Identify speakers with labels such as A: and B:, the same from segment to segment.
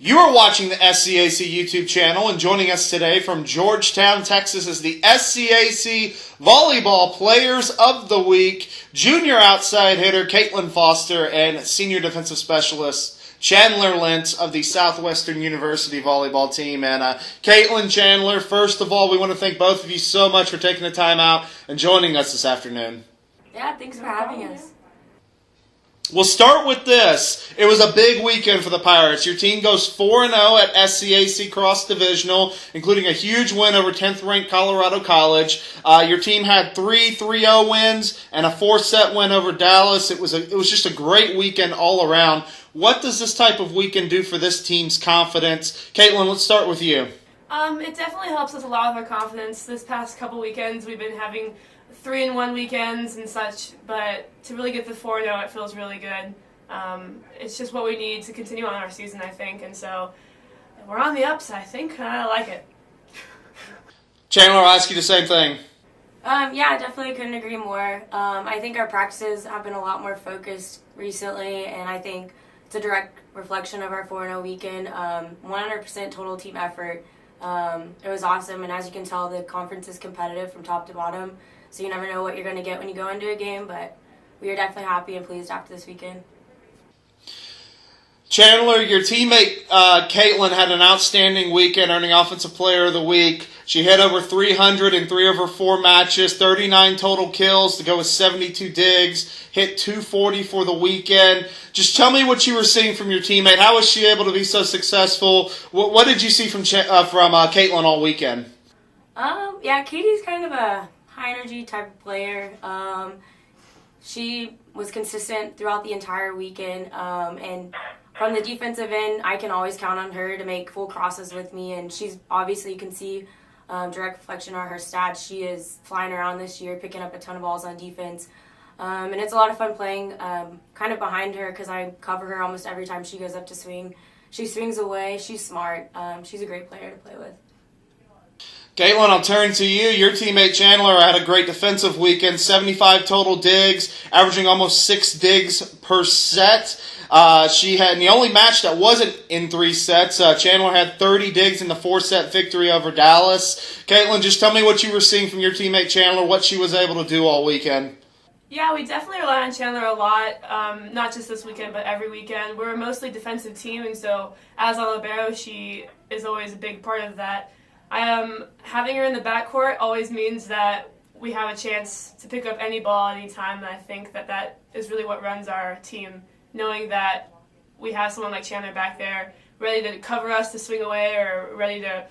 A: You are watching the SCAC YouTube channel, and joining us today from Georgetown, Texas is the SCAC Volleyball Players of the Week, junior outside hitter Kaitlyn Foster and senior defensive specialist Chandler Lentz of the Southwestern University volleyball team. And Kaitlyn, Chandler, first of all, we want to thank both of you so much for taking the time out and joining us this afternoon.
B: Yeah, thanks for having us.
A: We'll start with this. It was a big weekend for the Pirates. Your team goes 4-0 at SCAC Cross Divisional, including a huge win over 10th-ranked Colorado College. Your team had 3 3-0 wins and a 4-set win over Dallas. It was just a great weekend all around. What does this type of weekend do for this team's confidence? Kaitlyn, let's start with you.
C: It definitely helps us a lot with our confidence. This past couple weekends, we've been having 3-1 weekends and such, but to really get the 4-0, it feels really good. It's just what we need to continue on our season, I think, and so we're on the ups, I think. I like it.
A: Chandler, I'll ask you the same thing.
B: Yeah, definitely couldn't agree more. I think our practices have been a lot more focused recently, and I think it's a direct reflection of our 4-0 weekend. 100% total team effort. It was awesome, and as you can tell, the conference is competitive from top to bottom. So you never know what you're going to get when you go into a game, but we are definitely happy and pleased after this weekend.
A: Chandler, your teammate Kaitlyn had an outstanding weekend, earning Offensive Player of the Week. She hit over 300 in 3 of her 4 matches, 39 total kills to go with 72 digs, hit 240 for the weekend. Just tell me what you were seeing from your teammate. How was she able to be so successful? What did you see from Kaitlyn all weekend?
B: Yeah, Katie's kind of a high-energy type of player. She was consistent throughout the entire weekend, and from the defensive end, I can always count on her to make full crosses with me, and she's obviously, you can see direct reflection on her stats. She is flying around this year, picking up a ton of balls on defense, and it's a lot of fun playing kind of behind her because I cover her almost every time she goes up to swing. She swings away. She's smart. She's a great player to play with.
A: Kaitlyn, I'll turn to you. Your teammate Chandler had a great defensive weekend, 75 total digs, averaging almost 6 digs per set. She had, in the only match that wasn't in 3 sets, Chandler had 30 digs in the 4-set victory over Dallas. Kaitlyn, just tell me what you were seeing from your teammate Chandler, what she was able to do all weekend.
C: Yeah, we definitely rely on Chandler a lot, not just this weekend, but every weekend. We're a mostly defensive team, and so as a libero, she is always a big part of that. Having her in the backcourt always means that we have a chance to pick up any ball anytime, and I think that is really what runs our team, knowing that we have someone like Chandler back there ready to cover us to swing away or ready to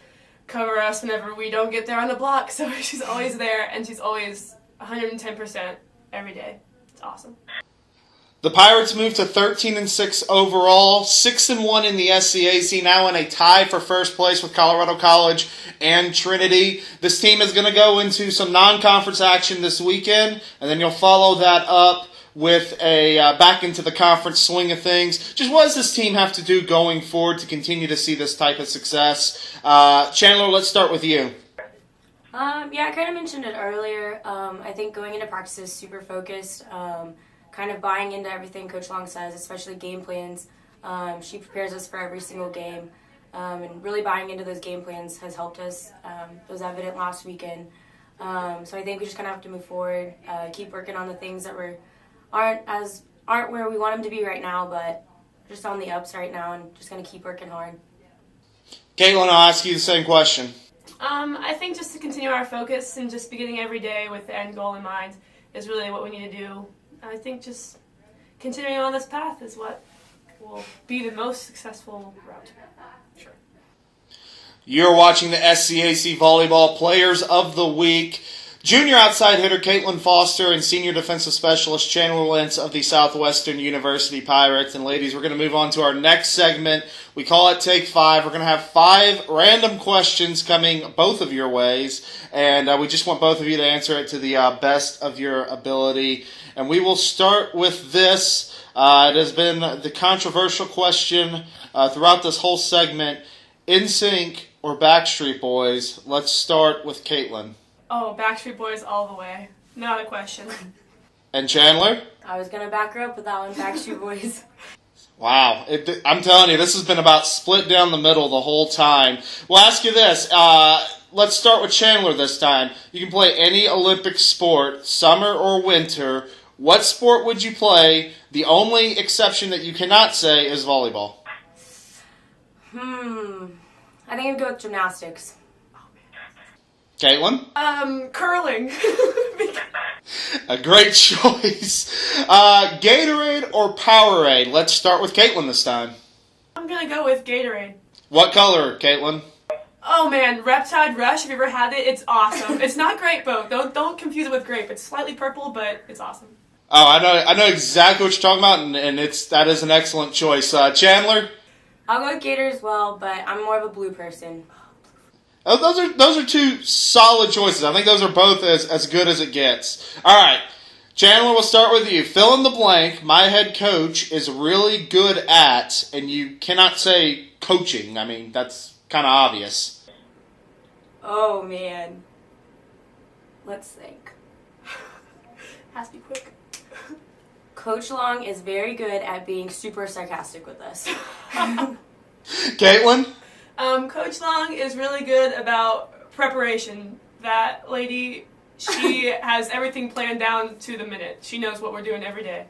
C: cover us whenever we don't get there on the block. So she's always there, and she's always 110% every day. It's awesome.
A: The Pirates moved to 13-6 overall, 6-1 in the SCAC, now in a tie for first place with Colorado College and Trinity. This team is going to go into some non-conference action this weekend, and then you'll follow that up with a back into the conference swing of things. Just what does this team have to do going forward to continue to see this type of success? Chandler, let's start with you.
B: Yeah, I kind of mentioned it earlier. I think going into practice is super focused. Kind of buying into everything Coach Long says, especially game plans. She prepares us for every single game, and really buying into those game plans has helped us. It was evident last weekend. So I think we just kind of have to move forward, keep working on the things that aren't where we want them to be right now, but just on the ups right now, and just going to keep working hard.
A: Kaitlyn, I'll ask you the same question.
C: I think just to continue our focus and just beginning every day with the end goal in mind is really what we need to do. I think just continuing on this path is what will be the most successful route. Sure.
A: You're watching the SCAC Volleyball Players of the Week. Junior outside hitter Kaitlyn Foster and senior defensive specialist Chandler Lentz of the Southwestern University Pirates. And ladies, we're going to move on to our next segment. We call it Take 5. We're going to have 5 random questions coming both of your ways. And we just want both of you to answer it to the best of your ability. And we will start with this. It has been the controversial question throughout this whole segment. NSYNC or Backstreet Boys? Let's start with Kaitlyn.
C: Oh, Backstreet Boys all the way. Not a question.
A: And Chandler?
B: I was going to back her up with that one, Backstreet Boys.
A: Wow. I'm telling you, this has been about split down the middle the whole time. We'll ask you this. Let's start with Chandler this time. You can play any Olympic sport, summer or winter. What sport would you play? The only exception that you cannot say is volleyball.
B: I think I'd go with gymnastics.
A: Caitlin?
C: Curling.
A: A great choice. Gatorade or Powerade? Let's start with Caitlin this time.
C: I'm gonna go with Gatorade.
A: What color, Caitlin?
C: Oh man, Reptide Rush, if you ever had it, it's awesome. It's not grape though. Don't confuse it with grape. It's slightly purple, but it's awesome.
A: Oh, I know exactly what you're talking about, and that is an excellent choice. Chandler?
B: I'll go with Gator as well, but I'm more of a blue person.
A: Oh, those are two solid choices. I think those are both as good as it gets. All right, Chandler, we'll start with you. Fill in the blank. My head coach is really good at, and you cannot say coaching. I mean, that's kind of obvious.
B: Oh, man. Let's think.
C: Has to be quick.
B: Coach Long is very good at being super sarcastic with us.
A: Caitlin?
C: Coach Long is really good about preparation. That lady, she has everything planned down to the minute. She knows what we're doing every day.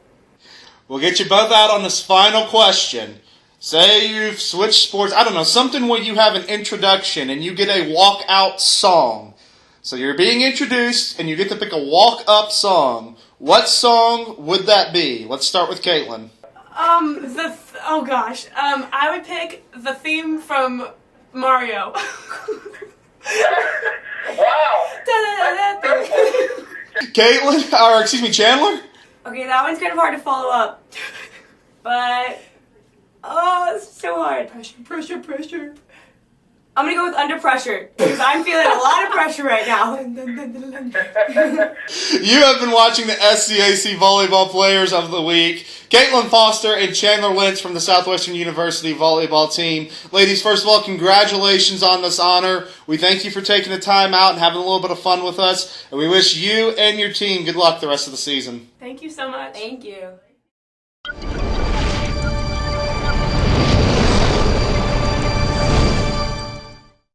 A: We'll get you both out on this final question. Say you've switched sports, I don't know, something where you have an introduction and you get a walk-out song. So you're being introduced and you get to pick a walk-up song. What song would that be? Let's start with Kaitlyn.
C: Oh gosh. I would pick the theme from Mario.
D: Wow.
A: Chandler?
B: Okay, that one's kind of hard to follow up. But, it's so hard.
C: Pressure.
B: I'm going to go with Under Pressure, because I'm feeling a lot of pressure right now.
A: You have been watching the SCAC Volleyball Players of the Week. Kaitlyn Foster and Chandler Lentz from the Southwestern University volleyball team. Ladies, first of all, congratulations on this honor. We thank you for taking the time out and having a little bit of fun with us. And we wish you and your team good luck the rest of the season.
C: Thank you so much.
B: Thank you.